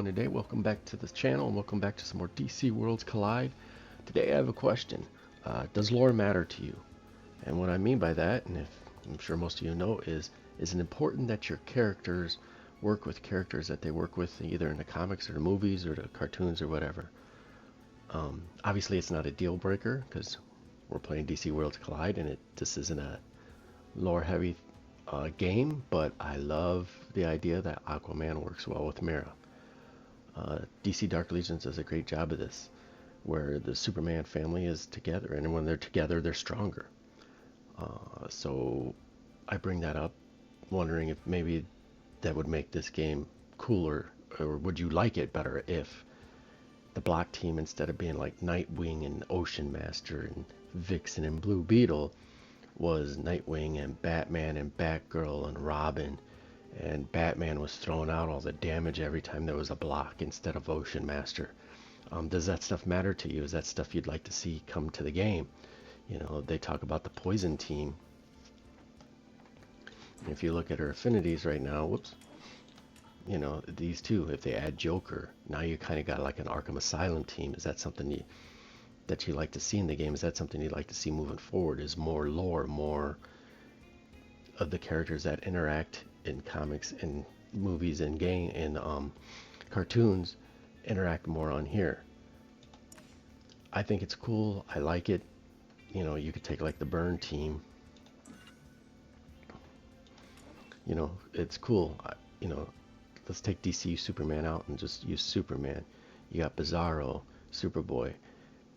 doing today? Welcome back to the channel and welcome back to some more DC Worlds Collide. Today I have a question. Does lore matter to you? And what I mean by that, and if I'm sure most of you know, is it important that your characters work with characters that they work with either in the comics or the movies or the cartoons or whatever? Obviously it's not a deal breaker because we're playing DC Worlds Collide and this isn't a lore heavy game, but I love the idea that Aquaman works well with Mera. DC Dark Legions does a great job of this, where the Superman family is together, and when they're together, they're stronger. So I bring that up, wondering if maybe that would make this game cooler, or would you like it better if the Block team, instead of being like Nightwing and Ocean Master and Vixen and Blue Beetle, was Nightwing and Batman and Batgirl and Robin, and Batman was throwing out all the damage every time there was a block instead of Ocean Master. Does that stuff matter to you? Is that stuff you'd like to see come to the game? You know, they talk about the Poison team. If you look at her affinities right now, whoops, you know, these two, if they add Joker, now you kind of got like an Arkham Asylum team. Is that something that you like to see in the game? Is that something you'd like to see moving forward? Is more lore, more of the characters that interact in comics and movies and game and cartoons interact more on here? I think it's cool. I like it. You know, you could take like the Burn team. You know, it's cool. You know, let's take DC Superman out and just use Superman. You got Bizarro, Superboy.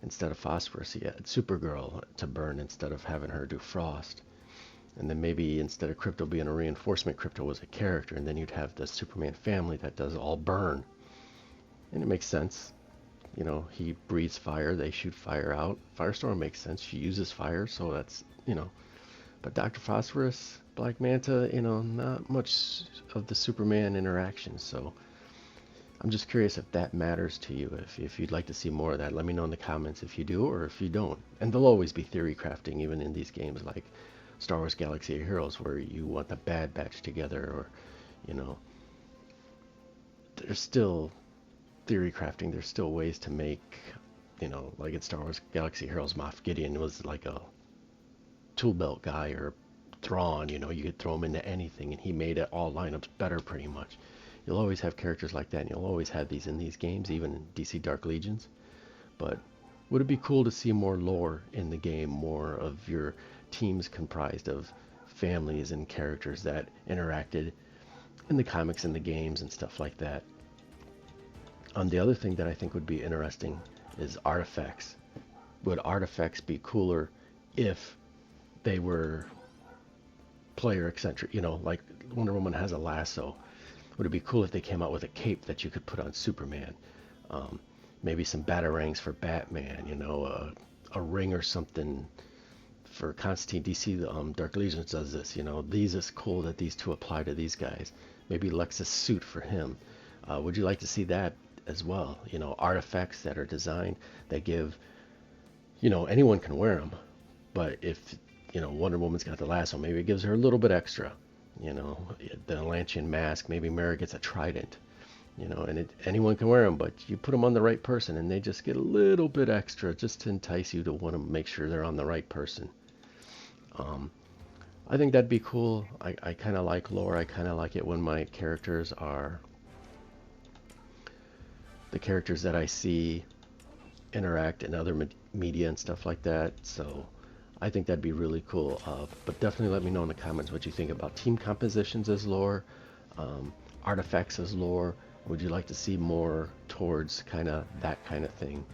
Instead of Phosphorus, you had Supergirl to burn instead of having her do Frost. And then maybe instead of Crypto being a reinforcement, Crypto was a character, and then you'd have the Superman family that does all burn. And it makes sense. You know, he breathes fire, they shoot fire out. Firestorm makes sense. She uses fire, so that's, you know. But Dr. Phosphorus, Black Manta, you know, not much of the Superman interaction, so I'm just curious if that matters to you, if you'd like to see more of that. Let me know in the comments if you do or if you don't. And there'll always be theory crafting even in these games like Star Wars Galaxy of Heroes, where you want the Bad Batch together, or, you know, there's still theory crafting. There's still ways to make, you know, like in Star Wars Galaxy of Heroes, Moff Gideon was like a tool belt guy, or Thrawn, you know, you could throw him into anything and he made it all lineups better pretty much. You'll always have characters like that, and you'll always have these in these games, even in DC Dark Legions. But would it be cool to see more lore in the game, more of your teams comprised of families and characters that interacted in the comics and the games and stuff like that? The other thing that I think would be interesting is artifacts. Would artifacts be cooler if they were player eccentric? You know, like Wonder Woman has a lasso. Would it be cool if they came out with a cape that you could put on Superman? Maybe some batarangs for Batman, you know, a ring or something for Constantine. DC Dark Legions does this, you know. These is cool that these two apply to these guys. Maybe Lexus suit for him. Would you like to see that as well? You know, artifacts that are designed that give, you know, anyone can wear them. But if, you know, Wonder Woman's got the lasso, maybe it gives her a little bit extra. You know, the Atlantean mask, maybe Mera gets a trident, you know, and anyone can wear them, but you put them on the right person and they just get a little bit extra just to entice you to want to make sure they're on the right person. I think that'd be cool. I kind of like lore. I kind of like it when my characters are the characters that I see interact in other media and stuff like that. So I think that'd be really cool. But definitely let me know in the comments what you think about team compositions as lore, artifacts as lore. Would you like to see more towards kind of that kind of thing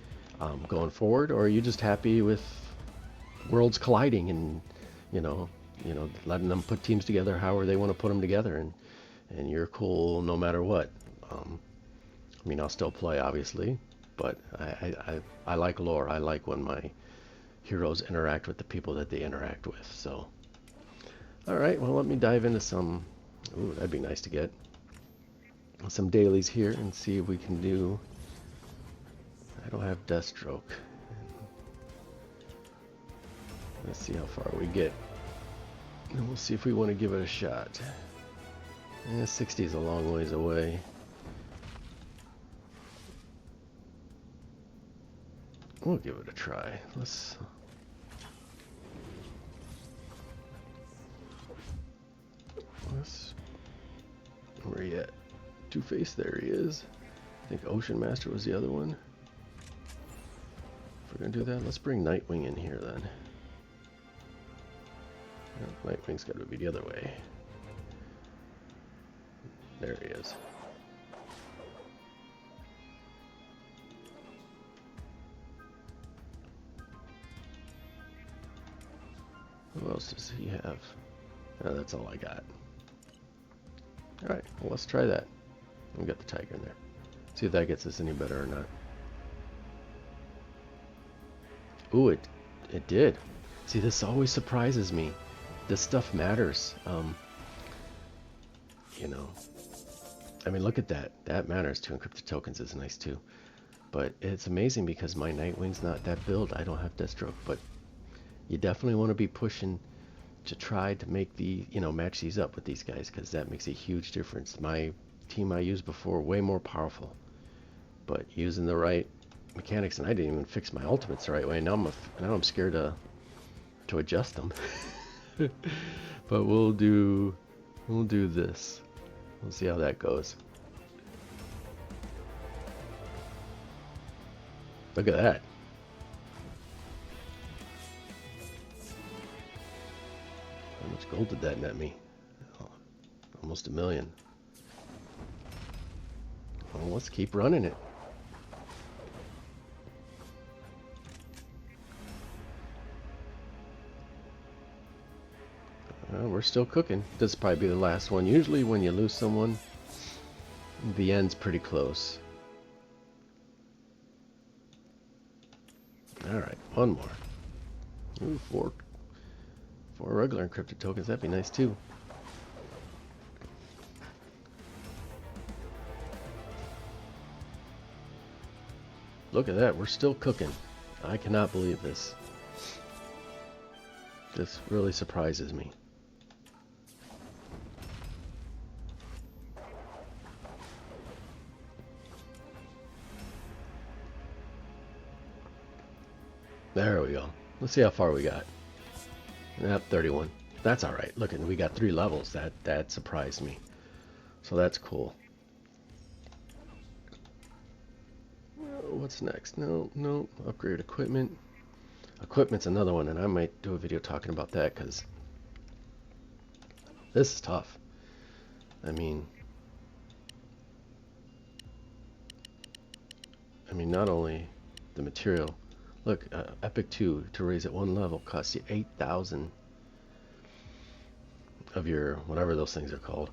going forward, or are you just happy with worlds colliding and you know letting them put teams together however they want to put them together, and you're cool no matter what? I mean, I'll still play obviously, but I like lore. I like when my heroes interact with the people that they interact with. So, all right, well, let me dive into some. Ooh, that'd be nice to get some dailies here and see if we can do. I don't have Deathstroke. Let's see how far we get, and we'll see if we want to give it a shot. 60 is a long ways away. We'll give it a try. Where he at? Two-Face, there he is. I think Ocean Master was the other one. If we're gonna do that, let's bring Nightwing in here then. No, Nightwing's got to be the other way. There he is. Who else does he have? Oh, that's all I got. Alright, well, let's try that. We got the tiger in there. See if that gets us any better or not. Ooh, it did. See, this always surprises me. This stuff matters. You know, I mean, look at that. That matters. 2 encrypted tokens is nice too. But it's amazing because my Nightwing's not that build. I don't have Deathstroke, but you definitely want to be pushing to try to make the, you know, match these up with these guys, because that makes a huge difference. My team I used before, way more powerful, but using the right mechanics, and I didn't even fix my ultimates the right way. Now I'm scared to adjust them. But we'll do this. We'll see how that goes. Look at that. How much gold did that net me? Oh, almost 1 million. Well, let's keep running it. We're still cooking. This will probably be the last one. Usually when you lose someone, the end's pretty close. Alright, one more. Ooh, four regular encrypted tokens. That'd be nice too. Look at that. We're still cooking. I cannot believe this. This really surprises me. There we go. Let's see how far we got. Yep, 31. That's all right. Look, we got 3 levels. That surprised me. So that's cool. What's next? No. Upgrade equipment. Equipment's another one, and I might do a video talking about that, because this is tough. I mean, not only the material. Look, Epic 2 to raise it 1 level costs you 8,000 of your, whatever those things are called,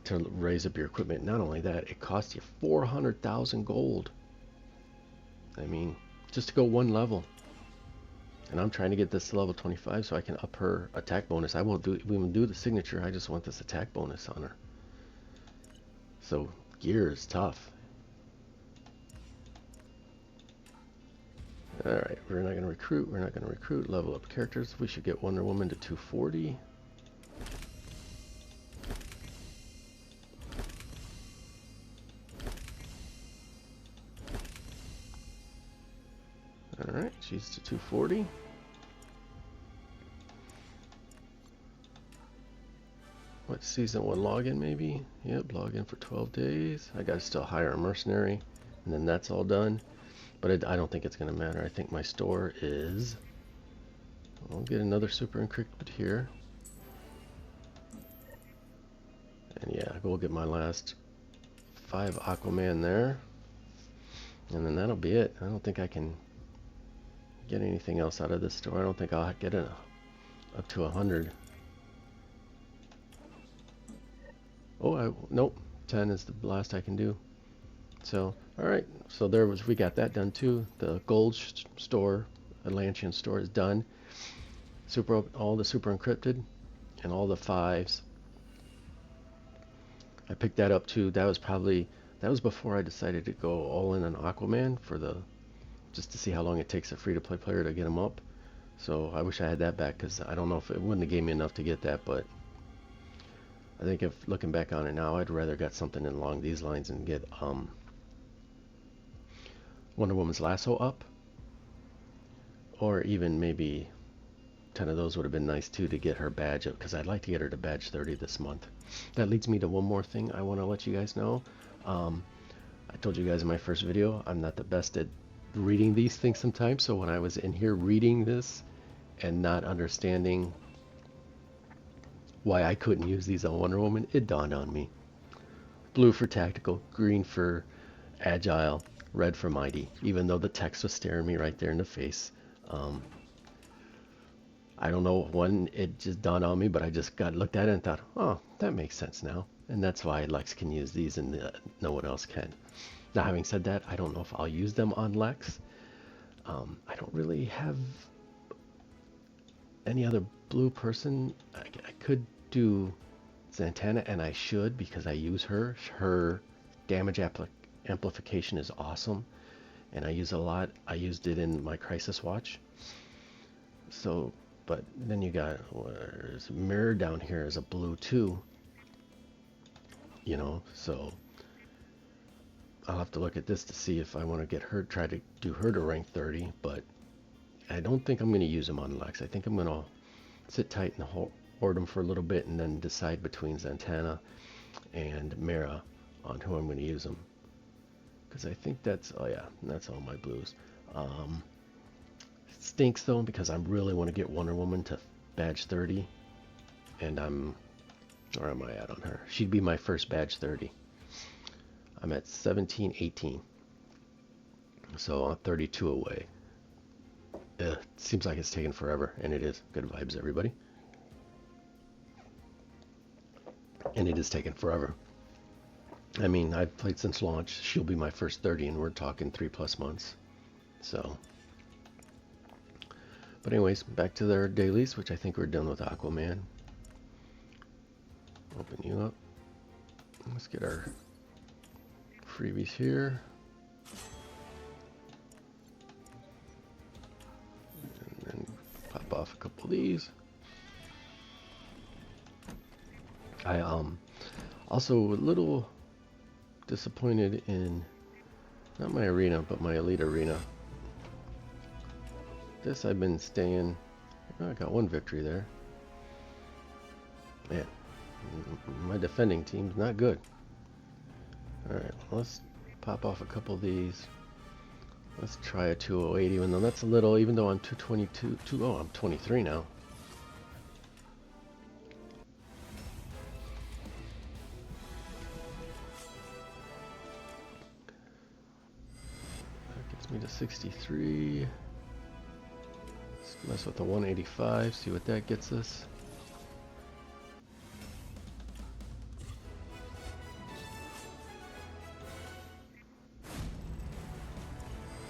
to raise up your equipment. Not only that, it costs you 400,000 gold. I mean, just to go 1 level. And I'm trying to get this to level 25 so I can up her attack bonus. We won't do the signature. I just want this attack bonus on her. So gear is tough. Alright, we're not going to recruit. Level up characters. We should get Wonder Woman to 240. Alright, she's to 240. What, season 1 login maybe? Yep, login for 12 days. I gotta still hire a mercenary, and then that's all done. But I don't think it's going to matter. I think my store is... I'll get another super encrypted here. And yeah, we'll get my last 5 Aquaman there. And then that'll be it. I don't think I can get anything else out of this store. I don't think I'll get it up to 100. Oh, nope. 10 is the last I can do. So, alright, so we got that done too. The gold store, Atlantean store is done. All the super encrypted and all the 5s. I picked that up too. That was before I decided to go all in on Aquaman just to see how long it takes a free-to-play player to get them up. So I wish I had that back, because I don't know if it wouldn't have gave me enough to get that, but I think if looking back on it now, I'd rather got something along these lines and get Wonder Woman's lasso up, Or even maybe 10 of those would have been nice too to get her badge up, because I'd like to get her to badge 30 this month. That leads me to one more thing I want to let you guys know. I told you guys in my first video, I'm not the best at reading these things sometimes, so when I was in here reading this and not understanding why I couldn't use these on Wonder Woman, it dawned on me. Blue for tactical, green for agile, red for mighty, even though the text was staring me right there in the face. I don't know when it just dawned on me, but I just looked at it and thought, oh, that makes sense now. And that's why Lex can use these and no one else can. Now, having said that, I don't know if I'll use them on Lex. I don't really have any other blue person. I could do Zatanna, and I should, because I use her. Her damage amplification is awesome, and I use a lot. I used it in my Crisis Watch. So, but then you got Mirror down here as a blue too. You know, so I'll have to look at this to see if I want to get her, try to do her to rank 30, but I don't think I'm going to use him on Lex. I think I'm going to sit tight and hoard him for a little bit and then decide between Zatanna and Mera on who I'm going to use them. Because I think that's, oh yeah, that's all my blues. It stinks though, because I really want to get Wonder Woman to badge 30. And where am I at on her? She'd be my first badge 30. I'm at 17, 18. So I'm 32 away. It seems like it's taken forever, and it is. Good vibes, everybody. And it is taking forever. I mean, I've played since launch. She'll be my first 30, and we're talking 3+ months. So, but anyways, back to their dailies, which I think we're done with Aquaman. Open you up. Let's get our freebies here. And then pop off a couple of these. I also a little disappointed in not my arena, but my elite arena. This I've been staying. Oh, I got one victory there. Man, my defending team's not good. Alright, let's pop off a couple of these. Let's try a 208, even though that's a little, even though I'm 222, oh, I'm 23 now. That gets me to 63. Let's mess with the 185, see what that gets us.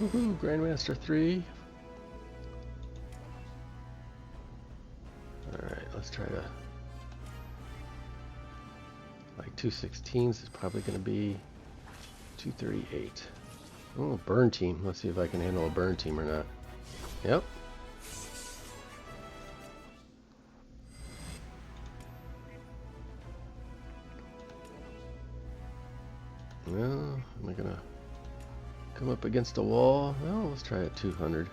Woohoo, Grandmaster 3. Alright, let's try to... Like 216s is probably going to be 238. Oh, burn team. Let's see if I can handle a burn team or not. Yep. Well, am I going to... come up against a wall? Well, let's try at 200.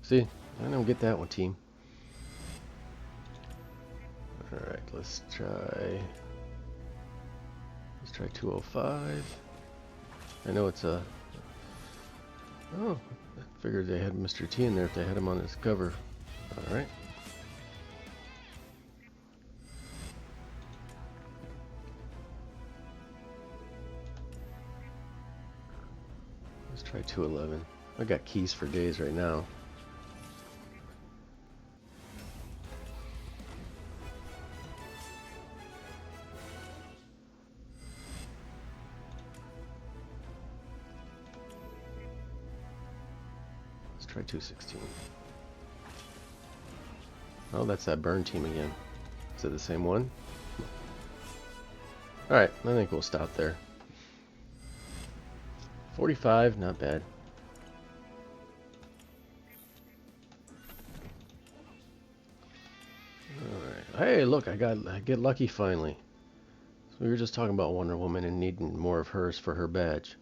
See, I don't get that one, team. Alright, let's try 205. I know it's a... Oh, I figured they had Mr. T in there if they had him on this cover. Alright. Let's try 211. I got keys for days right now. Let's try 216. Oh, that's that burn team again. Is it the same one? Alright, I think we'll stop there. 45, not bad. Alright. Hey, look, I get lucky finally. So we were just talking about Wonder Woman and needing more of hers for her badge.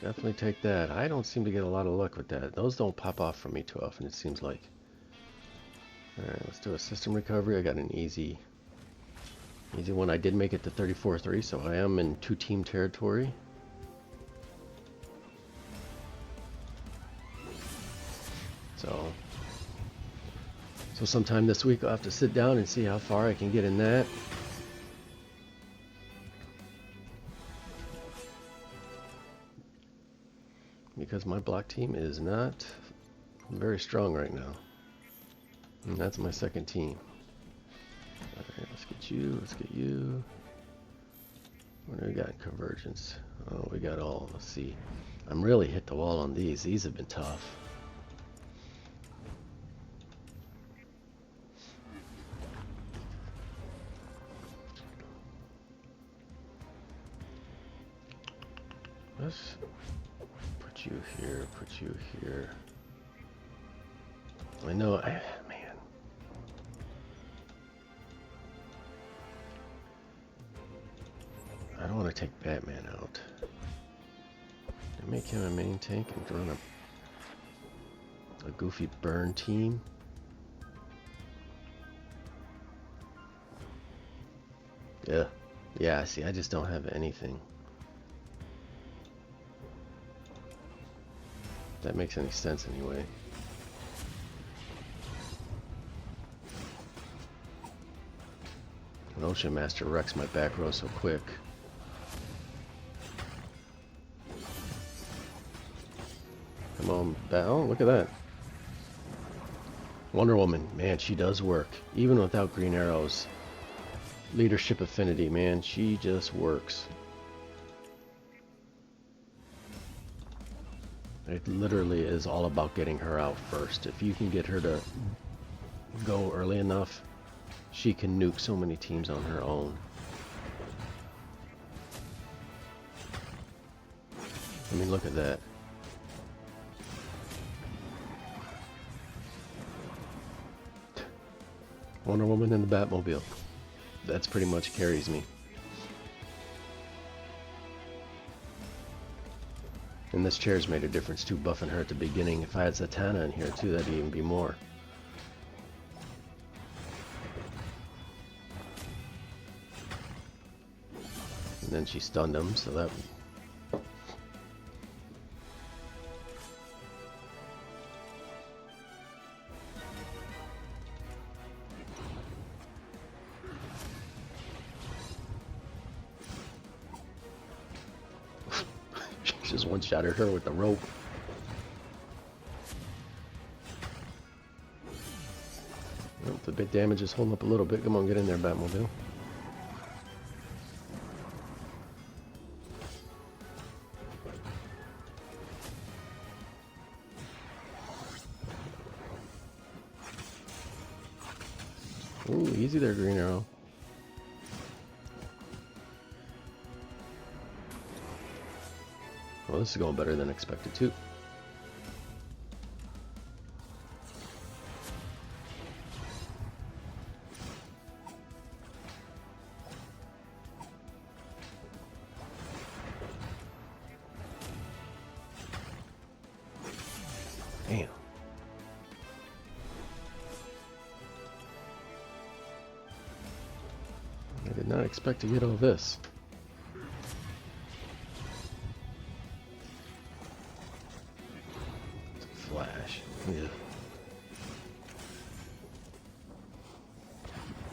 Definitely take that. I don't seem to get a lot of luck with that. Those don't pop off for me too often, it seems like. Alright, let's do a system recovery. I got an easy one. I did make it to 34-3, so I am in two-team territory. So sometime this week I'll have to sit down and see how far I can get in that. Because my block team is not very strong right now. And that's my second team. Alright, let's get you, let's get you. What do we got in convergence? Oh, we got all, let's see. I'm really hit the wall on these. These have been tough. Let's put you here, put you here. I know, man. I don't want to take Batman out. I make him a main tank and run a goofy burn team. Yeah, see, I just don't have anything. If that makes any sense anyway. An Ocean Master wrecks my back row so quick. Come on, oh, look at that. Wonder Woman, man, she does work. Even without Green Arrow's leadership affinity, man, she just works. It literally is all about getting her out first. If you can get her to go early enough, she can nuke so many teams on her own. I mean, look at that. Wonder Woman in the Batmobile. That's pretty much carries me. And this chair's made a difference too, buffing her at the beginning. If I had Zatanna in here too, that'd even be more. And then she stunned him, so that... Just one-shotted her with the rope. Well, the bit damage is holding up a little bit. Come on, get in there, Batmobile. Ooh, easy there, Green Arrow. Well, this is going better than expected, too. Damn. I did not expect to get all this. Flash. Yeah.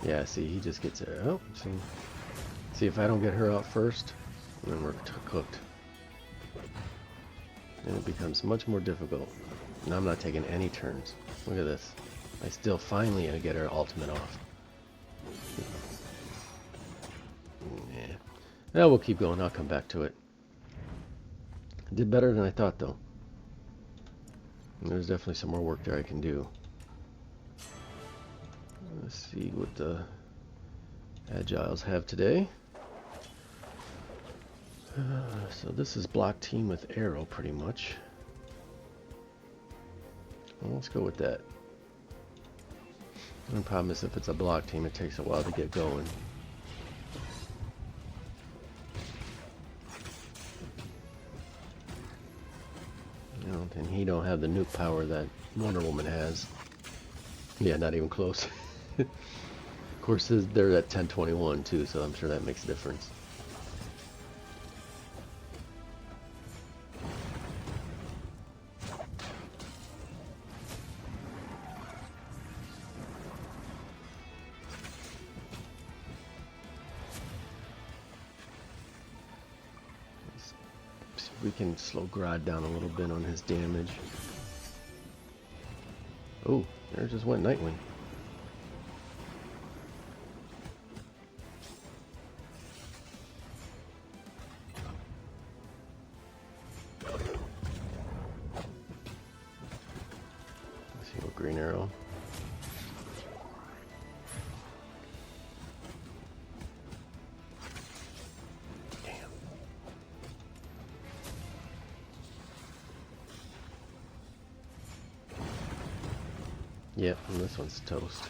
Yeah, see, he just gets it. Oh, see if I don't get her out first, then we're cooked. And it becomes much more difficult. Now I'm not taking any turns. Look at this. I still finally get her ultimate off. Yeah. Now we'll keep going. I'll come back to it. Did better than I thought, though. And there's definitely some more work there I can do. Let's see what the Agiles have today. So this is block team with Arrow, pretty much. Well, let's go with that. The problem is if it's a block team, it takes a while to get going. You know, and he don't have the nuke power that Wonder Woman has. Yeah, not even close. Of course, they're at 1021 too, so I'm sure that makes a difference. See if we can slow Grodd down a little bit on his damage. Oh, there just went Nightwing. Let's see what Green Arrow. Damn. Yep, and this one's toast.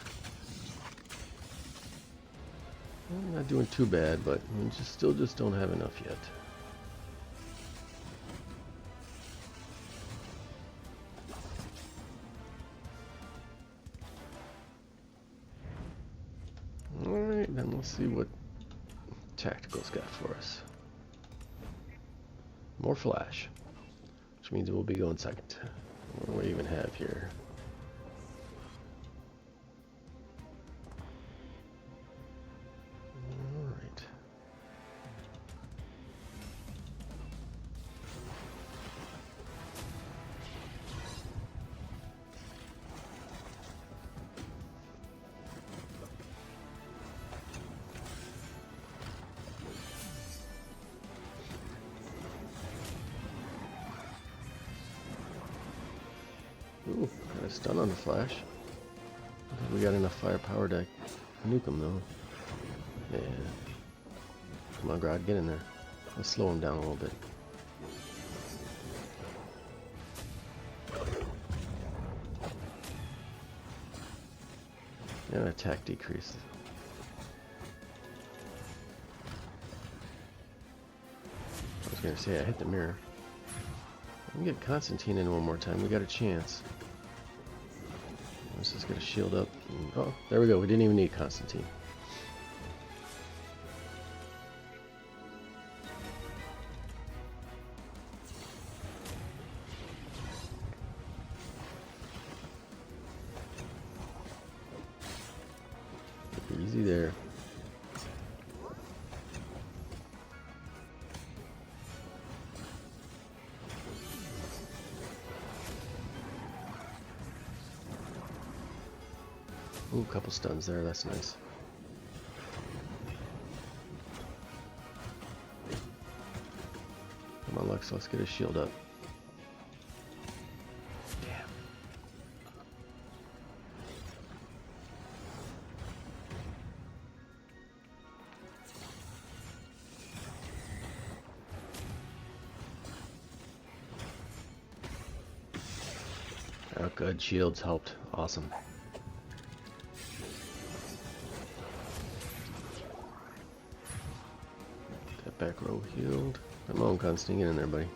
I'm not doing too bad, but we still don't have enough yet. Alright, then let's see what Tactical's got for us. More Flash, which means we'll be going second. What do we even have here? Alright. Ooh, got a stun on the Flash. I think we got enough firepower to nuke him though. Yeah. Come on, Grodd, get in there. Let's slow him down a little bit. And attack decrease. I was gonna say I hit the mirror. We can get Constantine in one more time. We got a chance. Let's just get a shield up. Oh, there we go. We didn't even need Constantine. Easy there. Ooh, couple stuns there. That's nice. Come on, Lux. Let's get his shield up. Damn. Oh, good. Shields helped. Awesome. Back row healed. Come on, Constantine, get in there, buddy.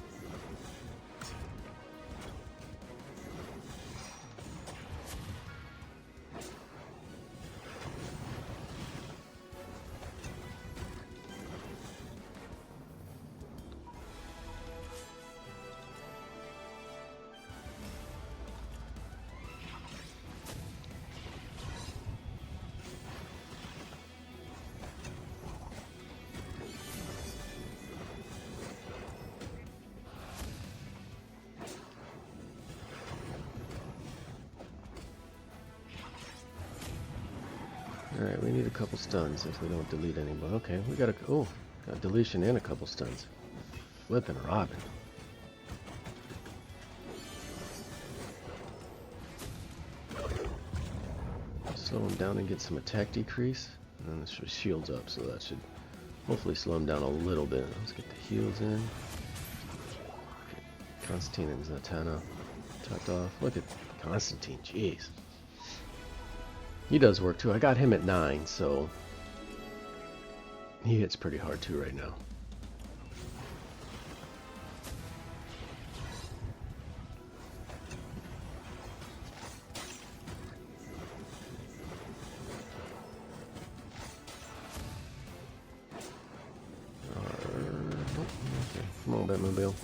Alright, we need a couple stuns if we don't delete anybody. Okay, we got got a deletion and a couple stuns. Flipping Robin. Slow him down and get some attack decrease. And then this shields up, so that should hopefully slow him down a little bit. Let's get the heals in. Get Constantine and Zatanna topped off. Look at Constantine, jeez. He does work too. I got him at 9, so he hits pretty hard too right now. Batmobile.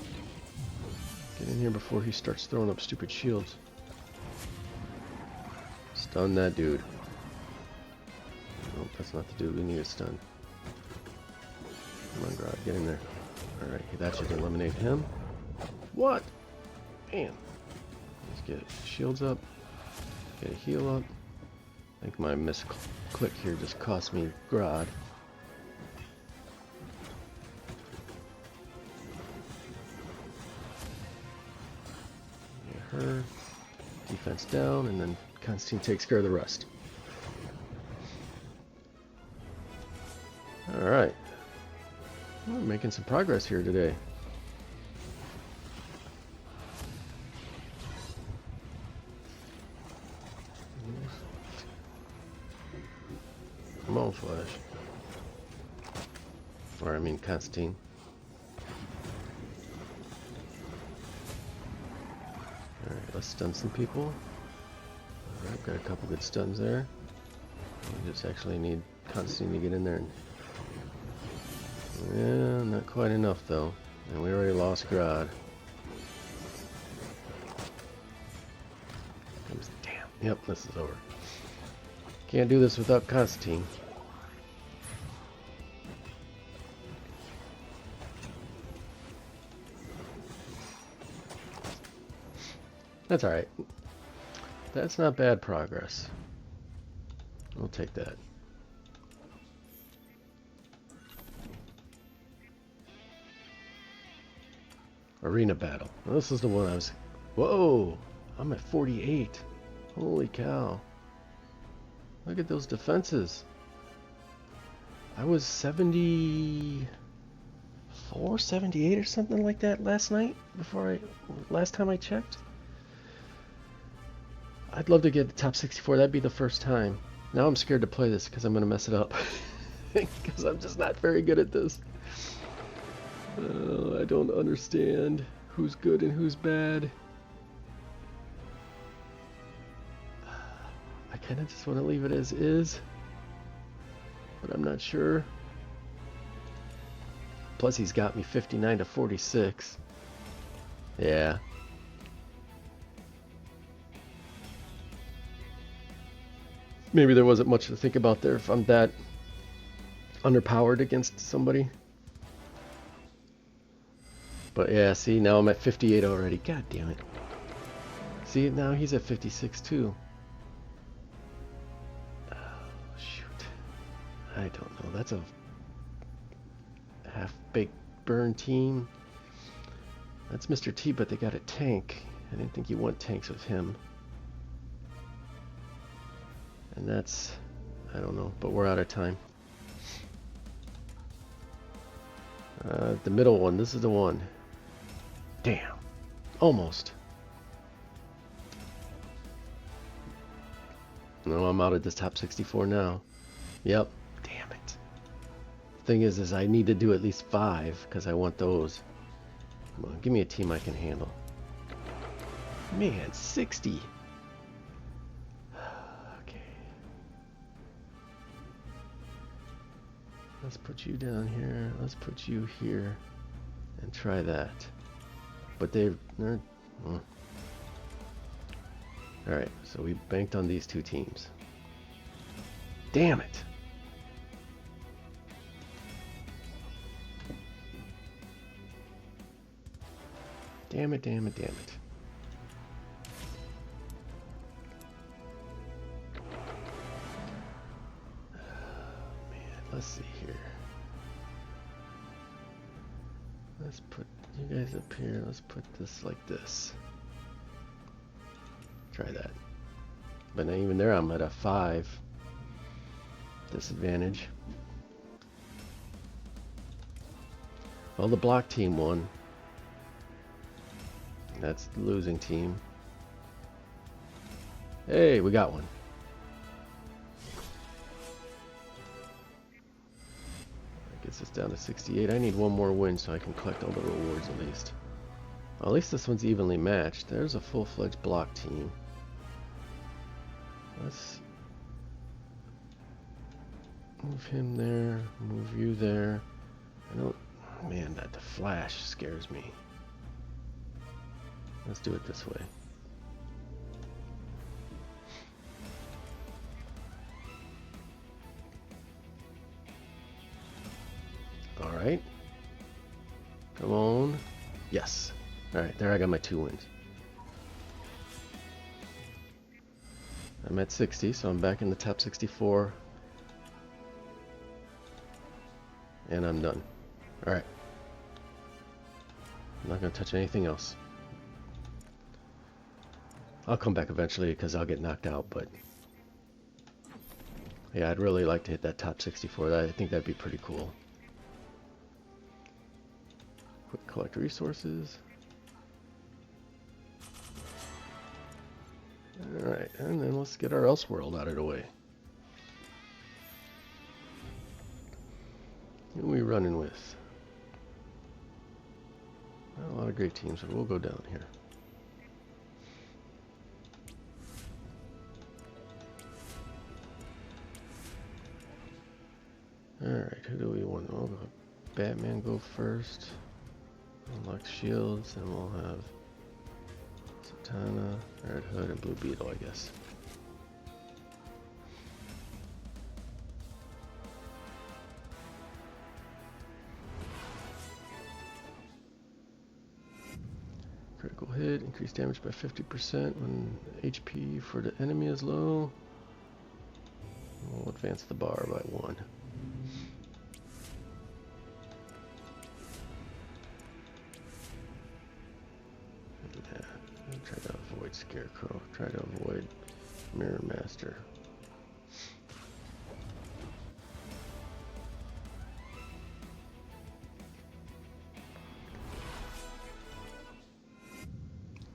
Get in here before he starts throwing up stupid shields. Stun that dude. Nope, that's not the dude we need to stun. Come on, Grodd, get in there. Alright, that should eliminate him. What? Man. Let's get shields up. Get a heal up. I think my misclick here just cost me Grodd. Get her. Defense down, and then Constantine takes care of the rest. Alright. We're making some progress here today. Come on, Flash. Or, I mean, Constantine. Alright, let's stun some people. Alright, got a couple good stuns there. We just actually need Constantine to get in there. Yeah, not quite enough, though. And we already lost Grodd. Damn. Yep, this is over. Can't do this without Constantine. That's alright. That's not bad progress. We'll take that. Arena battle. Well, this is the one I was... Whoa! I'm at 48. Holy cow. Look at those defenses. I was 74, 78 or something like that last night, last time I checked. I'd love to get the top 64. That'd be the first time. Now I'm scared to play this because I'm going to mess it up. Because I'm just not very good at this. I don't understand who's good and who's bad. I kind of just want to leave it as is, but I'm not sure. Plus he's got me 59 to 46. Yeah. Maybe there wasn't much to think about there if I'm that underpowered against somebody. But yeah, see, now I'm at 58 already. God damn it. See, now he's at 56 too. Oh, shoot. I don't know. That's a half-baked burn team. That's Mr. T, but they got a tank. I didn't think you want tanks with him. And that's... I don't know, but we're out of time. The middle one. This is the one. Damn. Almost. No, I'm out of this top 64 now. Yep. Damn it. Thing is I need to do at least 5 because I want those. Come on, give me a team I can handle. Man, 60. Okay. Let's put you down here. Let's put you here. And try that. But they're Alright, so we banked on these two teams. Damn it! Damn it, damn it, damn it. Man, let's see here. Let's put you guys up here. Let's put this like this. Try that. But now even there I'm at a 5 disadvantage. Well, the block team won. That's the losing team. Hey, we got one. That gets us down to 68. I need one more win so I can collect all the rewards at least. Well, at least this one's evenly matched. There's a full-fledged block team. Let's move him there, move you there. I don't... Man, that the flash scares me. Let's do it this way. Alright. Come on. Yes. Alright, there I got my 2 wins. I'm at 60, so I'm back in the top 64. And I'm done. Alright. I'm not going to touch anything else. I'll come back eventually because I'll get knocked out, but... yeah, I'd really like to hit that top 64. I think that'd be pretty cool. Quick collect resources. Alright, and then let's get our Elseworld out of the way. Who are we running with? Not a lot of great teams, but we'll go down here. Alright, who do we want? We'll go Batman go first. Unlock shields, and we'll have Zatanna, Red Hood, and Blue Beetle, I guess. Critical hit, increase damage by 50% when HP for the enemy is low. We'll advance the bar by 1. Try to avoid Scarecrow. Try to avoid Mirror Master.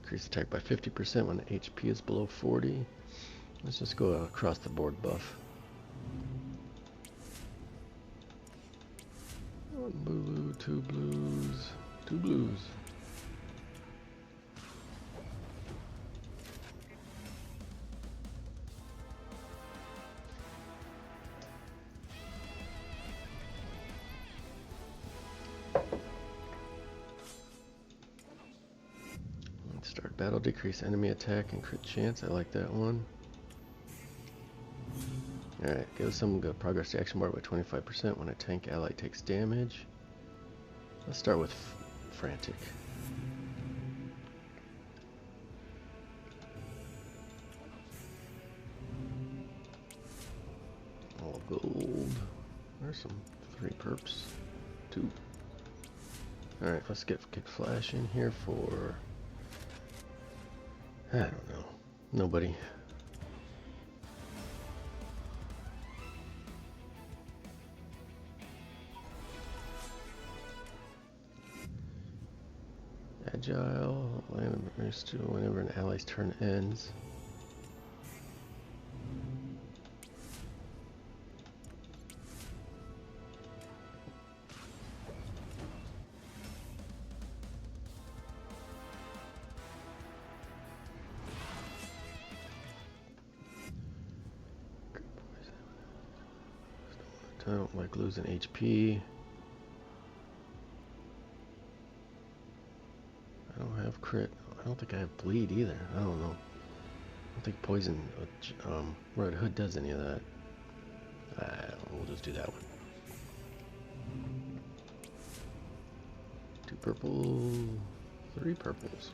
Increase attack by 50% when HP is below 40. Let's just go across the board buff. 1 blue, 2 blues, 2 blues. Start battle, decrease enemy attack and crit chance. I like that one. Alright, give some good progress to action bar by 25% when a tank ally takes damage. Let's start with Frantic. All gold. There's some 3 perps. 2. Alright, let's get Kid Flash in here for... I don't know. Nobody. Agile. Land to whenever an ally's turn ends. I don't like losing HP. I don't have crit. I don't think I have bleed either. I don't know. I don't think poison Red Hood does any of that. We'll just do that one. 2 purple, 3 purples.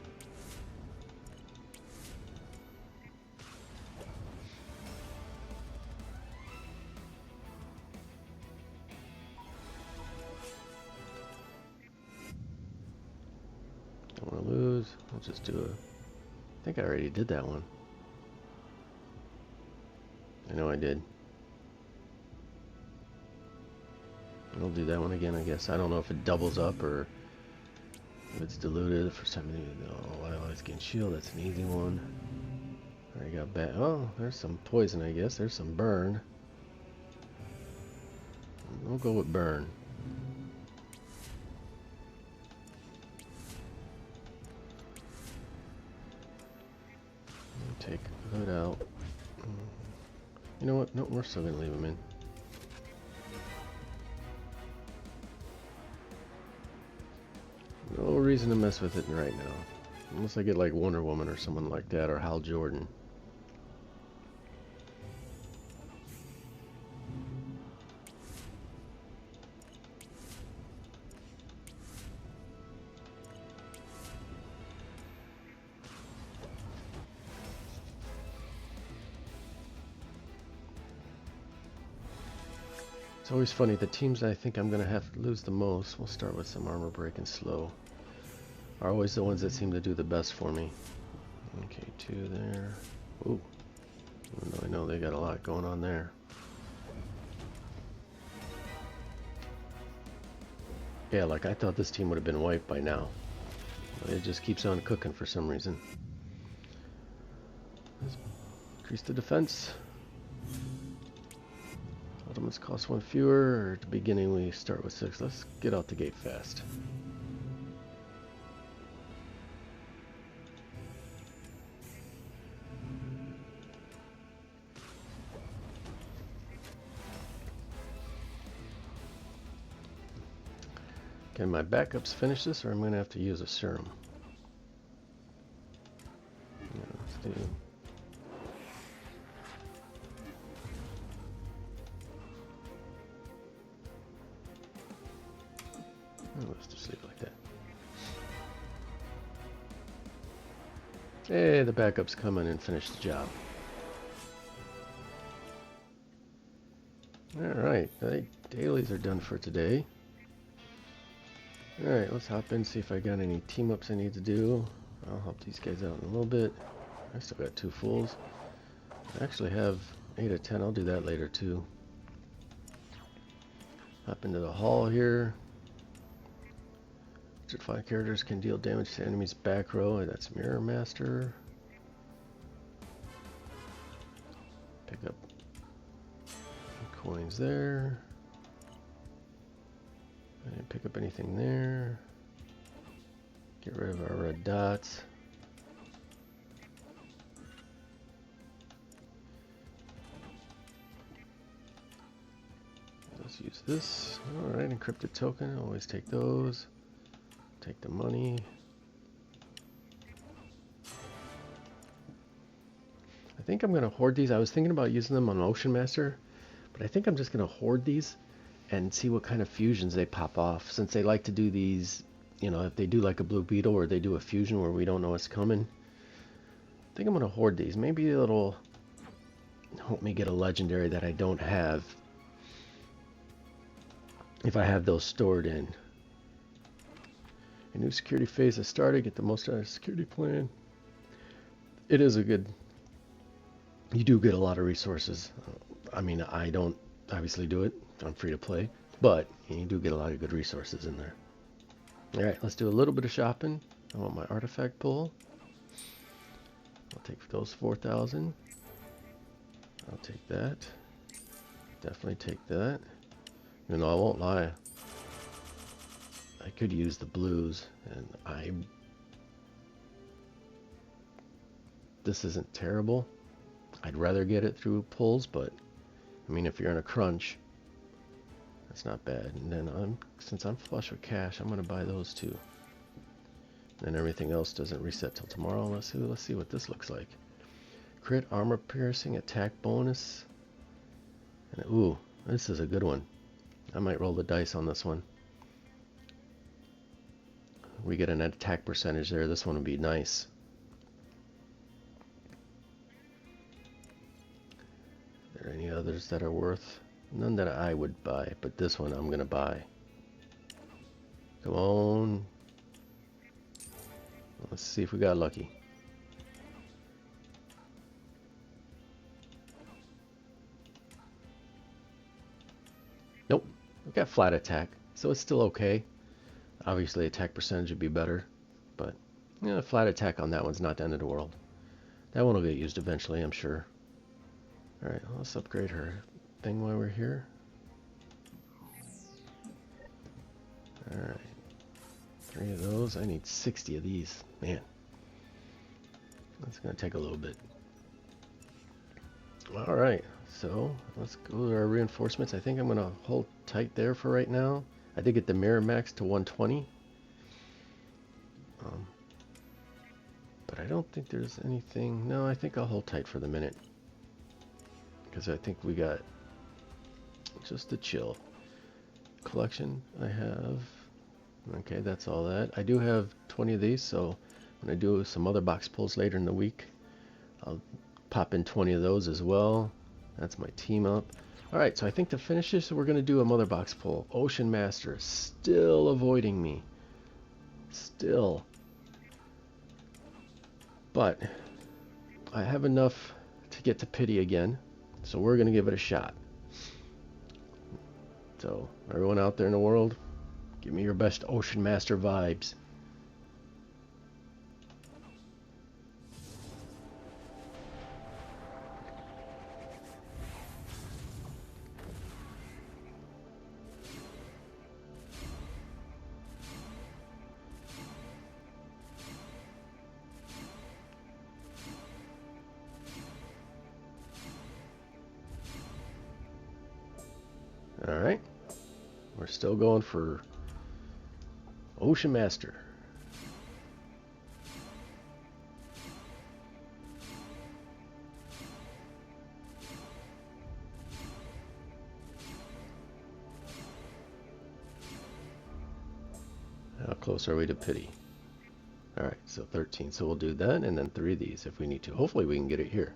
Don't want to lose. I'll just do a... I think I already did that one. I know I did. I'll do that one again, I guess. I don't know if it doubles up or if it's diluted. For some reason, oh, I always gain shield. That's an easy one. I got bad. Oh, there's some poison, I guess. There's some burn. We'll go with burn. Take Hood out. You know what? No, we're still gonna leave him in. reason to mess with it right now. Unless I get like Wonder Woman or someone like that, or Hal Jordan. It's always funny, the teams that I think I'm going to have to lose the most, we'll start with some armor break and slow, are always the ones that seem to do the best for me. Okay, 2 there. Ooh. Even though I know they got a lot going on there. Yeah, like I thought this team would have been wiped by now. But it just keeps on cooking for some reason. Let's increase the defense. Ultimates cost 1 fewer. At the beginning we start with 6. Let's get out the gate fast. Can my backups finish this, or I'm going to have to use a serum? Yeah, let's do... Let's just leave it like that. Hey, the backup's coming and finish the job. Alright, dailies are done for today. Alright, let's hop in and see if I got any team ups I need to do. I'll help these guys out in a little bit. I still got 2 fools. I actually have 8 of 10. I'll do that later too. Hop into the hall here. 5 characters can deal damage to enemies back row. That's Mirror Master. Pick up coins there. I didn't pick up anything there. Get rid of our red dots. Let's use this. Alright, encrypted token. Always take those. Take the money. I think I'm going to hoard these. I was thinking about using them on Ocean Master, but I think I'm just going to hoard these and see what kind of fusions they pop off. Since they like to do these, you know, if they do like a Blue Beetle or they do a fusion where we don't know what's coming. I think I'm going to hoard these. Maybe it'll help me get a legendary that I don't have if I have those stored in. A new security phase has started. Get the most out of security plan. It is a good... You do get a lot of resources. I mean, I don't obviously do it. I'm free to play. But you do get a lot of good resources in there. Alright, let's do a little bit of shopping. I want my artifact pull. I'll take those 4,000. I'll take that. Definitely take that. Even though I won't lie, I could use the blues, and this isn't terrible. I'd rather get it through pulls, but I mean, if you're in a crunch, that's not bad. And then since I'm flush with cash, I'm gonna buy those too. Then everything else doesn't reset till tomorrow. Let's see what this looks like. Crit, armor piercing, attack bonus, and ooh, this is a good one. I might roll the dice on this one. We get an attack percentage there. This one would be nice. Are there any others that are worth? None that I would buy, but this one I'm gonna buy. Come on. Let's see if we got lucky. Nope. We got flat attack, so it's still okay. Obviously, attack percentage would be better, but you know, flat attack on that one's not the end of the world. That one will get used eventually, I'm sure. Alright, let's upgrade her thing while we're here. Alright. 3 of those. I need 60 of these. Man. That's going to take a little bit. Alright, so let's go to our reinforcements. I think I'm going to hold tight there for right now. I did get the mirror max to 120. Um, but I don't think there's anything. No, I think I'll hold tight for the minute. Because I think we got just the chill. Collection I have. Okay, that's all that. I do have 20 of these, so when I do some other box pulls later in the week, I'll pop in 20 of those as well. That's my team up. Alright, so I think to finish this, we're going to do a mother box pull. Ocean Master, still avoiding me. Still. But I have enough to get to pity again, so we're going to give it a shot. So, everyone out there in the world, give me your best Ocean Master vibes. Alright. We're still going for Ocean Master. How close are we to pity? Alright, so 13. So we'll do that and then 3 of these if we need to. Hopefully we can get it here.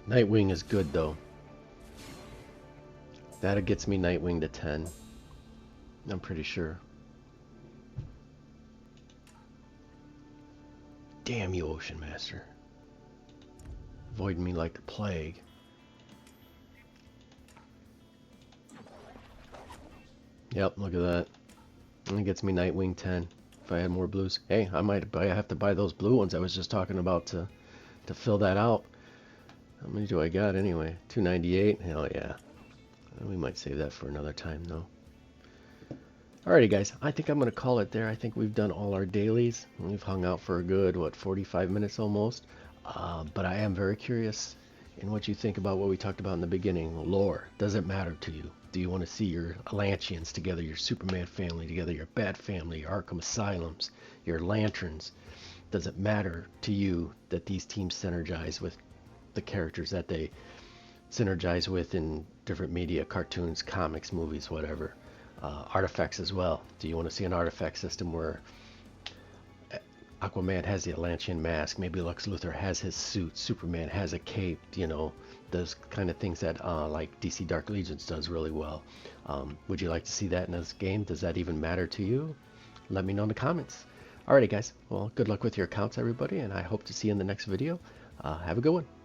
Nightwing is good though. That gets me Nightwing to 10. I'm pretty sure. Damn you, Ocean Master. Avoiding me like the plague. Yep, look at that. And it gets me Nightwing 10. If I had more blues. Hey, I might have to buy those blue ones I was just talking about to fill that out. How many do I got anyway? 298? Hell yeah. We might save that for another time though. Alrighty guys, I think I'm going to call it there. I think we've done all our dailies. We've hung out for a good, what, 45 minutes almost. But I am very curious in what you think about what we talked about in the beginning. Lore, does it matter to you? Do you want to see your Atlanteans together, your Superman family together, your Bat family, your Arkham Asylums, your Lanterns? Does it matter to you that these teams synergize with the characters that they synergize with in different media, cartoons, comics, movies, whatever? Artifacts as well. Do you want to see an artifact system where Aquaman has the Atlantean mask, maybe Lex Luthor has his suit, Superman has a cape, you know, those kind of things that like DC Dark Legions does really well. Would you like to see that in this game? Does that even matter to you? Let me know in the comments. Alrighty guys, well, good luck with your accounts everybody, and I hope to see you in the next video. Have a good one.